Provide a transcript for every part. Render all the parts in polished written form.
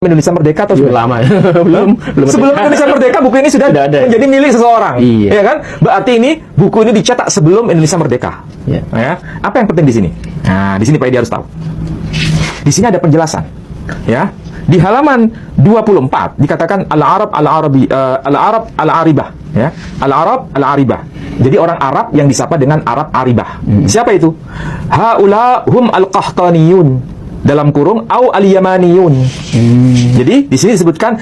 Indonesia Merdeka atau Belum lama ya. belum sebelum Indonesia Merdeka buku ini sudah menjadi milik seseorang. Iya. Ya kan? Berarti ini buku ini dicetak sebelum Indonesia Merdeka. Iya. Ya. Apa yang penting di sini? Nah, di sini Pak Edi harus tahu. Di sini ada penjelasan. Ya. Di halaman 24 dikatakan al-Arab al-Arabi al-Arab al-Aribah, ya. Al-Arab al-Aribah. Jadi orang Arab yang disapa dengan Arab Aribah. Siapa itu? Haula hum al-Qahtaniyun, dalam kurung au al-Yamaniyun. Jadi di sini disebutkan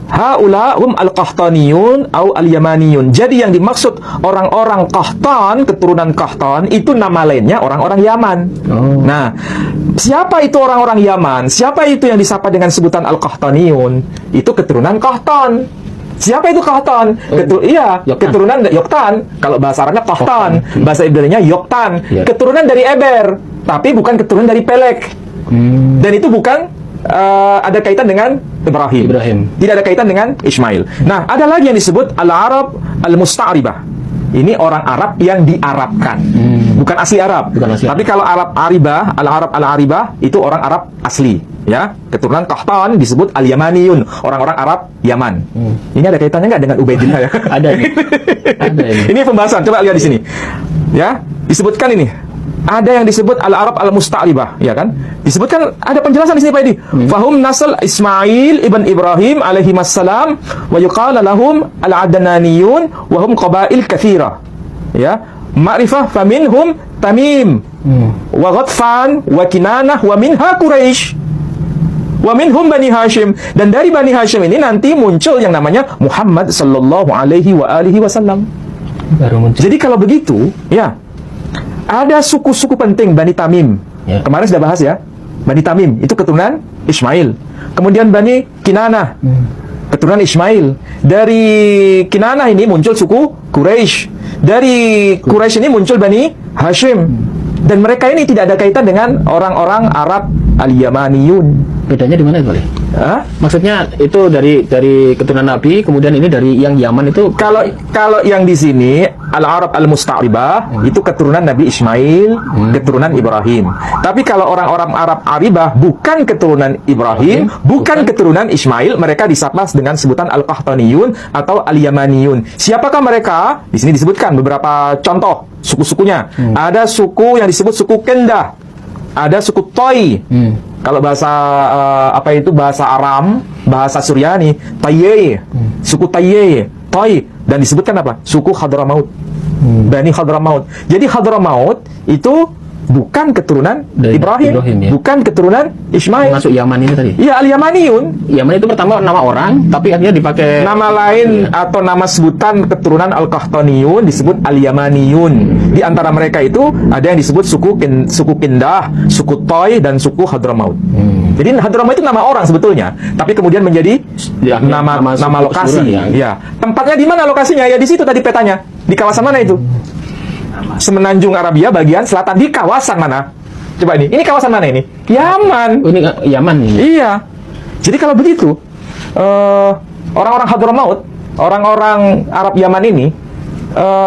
haula hum al-Qahtaniyun au al-Yamaniyun. Jadi yang dimaksud orang-orang Qahtan, keturunan Qahtan, itu nama lainnya orang-orang Yaman. Nah, siapa itu orang-orang Yaman? Siapa itu yang disapa dengan sebutan al-Qahtaniyun? Itu keturunan Qahtan. Siapa itu Qahtan? Keturunan Yoktan. Kalau bahasa Arabnya Qahtan, bahasa Ibraninya Yoktan. Keturunan dari Eber, tapi bukan keturunan dari Pelek. Dan itu bukan ada kaitan dengan Ibrahim. Tidak ada kaitan dengan Ismail. Nah, ada lagi yang disebut al-Arab al-Musta'ribah. Ini orang Arab yang diarabkan. Bukan asli Arab. Tapi kalau Arab Aribah, al-Arab al-Aribah, itu orang Arab asli. Ya, keturunan Qahtan disebut al-Yamaniyun, orang-orang Arab Yaman. Ini ada kaitannya nggak dengan Ubaidillah ya? Ada ini. Ada ini. Ini pembahasan. Coba lihat di sini. Ya, disebutkan ini. Ada yang disebut al-Arab al-Musta'ribah, ya kan? Disebutkan ada penjelasan di sini Pak Edi. Fahum nasl Ismail ibn Ibrahim alaihi wassalam wa yuqala lahum al-Adnaniyun wa hum qabail katsira. Ya, ma'rifah faminhum Tamim wa Ghatfan wa Kinanah wa minha Quraisy. Wa minhum Bani Hashim, dan dari Bani Hashim ini nanti muncul yang namanya Muhammad sallallahu alaihi wasallam. Jadi kalau begitu, ya, ada suku-suku penting Bani Tamim. Ya. Kemarin sudah bahas ya. Bani Tamim itu keturunan Ismail. Kemudian Bani Kinanah, keturunan Ismail. Dari Kinanah ini muncul suku Quraisy. Dari Quraisy ini muncul Bani Hashim. Dan mereka ini tidak ada kaitan dengan orang-orang Arab al-Yamaniyun. Bedanya di mana itu, Pak? Maksudnya itu dari keturunan Nabi, kemudian ini dari yang Yaman itu. Kalau yang di sini al-Arab al-Musta'ribah itu keturunan Nabi Ismail, keturunan Ibrahim. Tapi kalau orang-orang Arab Aribah bukan keturunan Ibrahim, bukan keturunan Ismail, mereka disapa dengan sebutan al-Qahtaniyun atau al-Yamaniyun. Siapakah mereka? Di sini disebutkan beberapa contoh suku-sukunya. Ada suku yang disebut suku Kendah. Ada suku Toi. Kalau bahasa bahasa Aram, bahasa Suryani, Tayye. Suku Tayye, Toi, dan disebutkan apa? Suku Hadramaut. Bani Hadramaut. Jadi Hadramaut itu bukan keturunan dari Ibrahim ya? Bukan keturunan Ismail. Masuk Yaman ini tadi. Iya, al-Yamaniyun. Yaman itu pertama nama orang, tapi akhirnya dipakai nama lain atau nama sebutan keturunan al-Qahtaniyun disebut al-Yamaniyun. Di antara mereka itu ada yang disebut suku Kindah, suku Toi, dan suku Hadramaut. Jadi Hadramaut itu nama orang sebetulnya, tapi kemudian menjadi nama lokasi. Ya. Tempatnya di mana lokasinya? Ya di situ tadi petanya. Di kawasan mana itu? Semenanjung Arabia bagian selatan. Di kawasan mana? Coba ini kawasan mana ini? Yaman. Ini Yaman ini. Iya. Jadi kalau begitu, orang-orang Hadramaut, orang-orang Arab Yaman ini,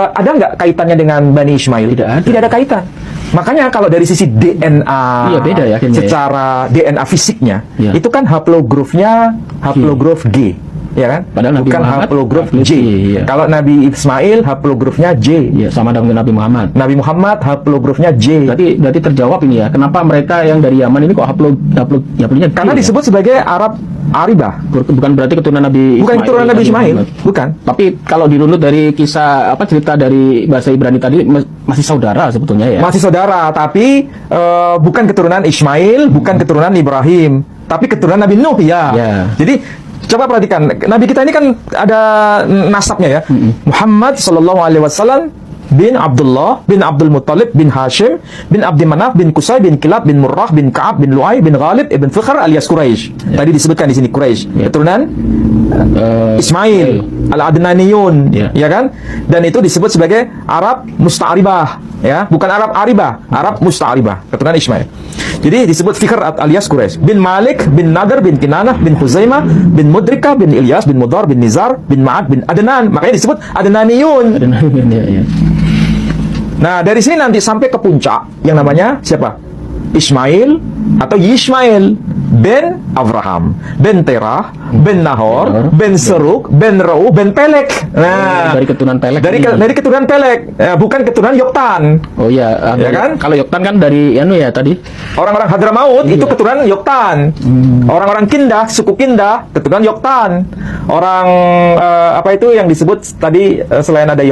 ada nggak kaitannya dengan Bani Ismail? Tidak ada kaitan. Makanya kalau dari sisi DNA, beda ya, secara DNA fisiknya, itu kan haplogrofnya haplograf G. Ya kan? Padahal Nabi bukan Muhammad haplograf J. Iya. Kalau Nabi Ismail haplografnya J. Iya, sama dengan Nabi Muhammad. Nabi Muhammad haplografnya J. Berarti terjawab ini ya. Kenapa mereka yang dari Yaman ini kok haplognya? Karena disebut sebagai Arab Aribah. Bukan berarti keturunan Nabi Ismail. Bukan keturunan Nabi Ismail. Bukan. Tapi kalau dirunut dari kisah cerita dari bahasa Ibrani tadi masih saudara sebetulnya ya. Masih saudara, tapi bukan keturunan Ismail, bukan keturunan Ibrahim, tapi keturunan Nabi Nuh ya. Jadi coba perhatikan, Nabi kita ini kan ada nasabnya ya. Muhammad sallallahu alaihi wasallam bin Abdullah bin Abdul Muttalib bin Hashim bin Abdi Manaf bin Qusay bin Kilab bin Murrah bin Ka'ab bin Lu'ay bin Ghalib ibn Fikhr alias Quraisy. Tadi disebutkan di sini Quraisy. Keturunan Ismail al-Adnaniyun, ya kan? Dan itu disebut sebagai Arab Musta'ribah, ya, bukan Arab Aribah, Arab Musta'ribah, keturunan Ismail. Jadi disebut Fikhr alias Quraisy. Bin Malik bin Nadar bin Kinanah bin Huzaimah bin Mudrikah bin Ilyas bin Mudar bin Nizar bin Ma'ad bin Adnan. Makanya disebut Adnaniyun. Nah, dari sini nanti sampai ke puncak yang namanya siapa? Ismail atau Yishmael bin Abraham, bin Terah, bin Nahor, bin Seruk, bin Reu, bin Pelek. Nah, dari keturunan Pelek. dari keturunan Pelek, bukan keturunan Yoktan. Oh iya, Ya kan? Kalau Yoktan kan dari ya tadi. Orang-orang Hadramaut itu keturunan Yoktan. Orang-orang Kindah, suku Kindah, keturunan Yoktan. Orang apa itu yang disebut tadi selain ada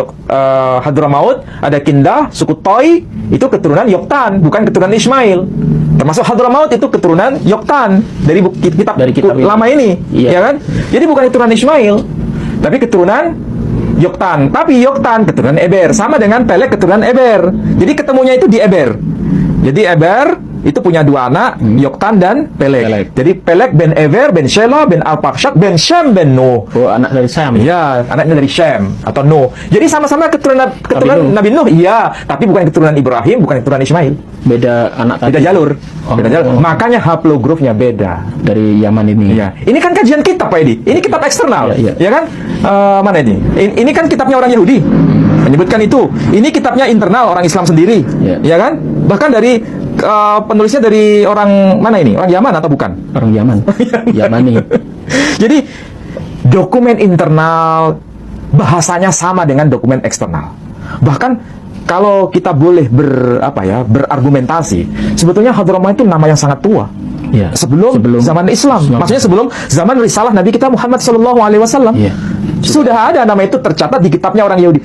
Hadramaut, ada Kindah, suku Toi, itu keturunan Yoktan, bukan keturunan Ismail. Termasuk Hadramaut itu keturunan Yoktan dari kitab lama ini, ya kan? Jadi bukan keturunan Ismail, tapi keturunan Yoktan. Tapi Yoktan keturunan Eber, sama dengan Pelek keturunan Eber. Jadi ketemunya itu di Eber. Jadi Eber itu punya dua anak, Yoktan dan Pelek. Jadi Pelek ben Eber, ben Shelah, ben Arpakshad, ben Shem, ben Nuh. Oh, anak dari Sam. Ya, anaknya dari Shem atau Nuh. Jadi sama-sama keturunan Nabi Nuh, iya, tapi bukan keturunan Ibrahim, bukan keturunan Ismail. Beda anak tadi. Beda jalur. Beda jalur. Makanya haplogrupnya beda. Dari Yaman ini. Iya. Ini kan kajian kitab, Pak Edi. Ini kitab eksternal. Iya. Ya kan? Mana ini? Ini kan kitabnya orang Yahudi. Menyebutkan itu. Ini kitabnya internal orang Islam sendiri. Iya. Ya kan? Bahkan dari penulisnya dari orang mana ini? Orang Yaman atau bukan? Orang Yaman. Yamani. Jadi dokumen internal bahasanya sama dengan dokumen eksternal. Bahkan kalau kita boleh berargumentasi, sebetulnya Hadramawt itu nama yang sangat tua. Ya. Sebelum zaman Islam. Maksudnya sebelum zaman risalah Nabi kita Muhammad SAW. Ya. Sudah ada nama itu tercatat di kitabnya orang Yahudi.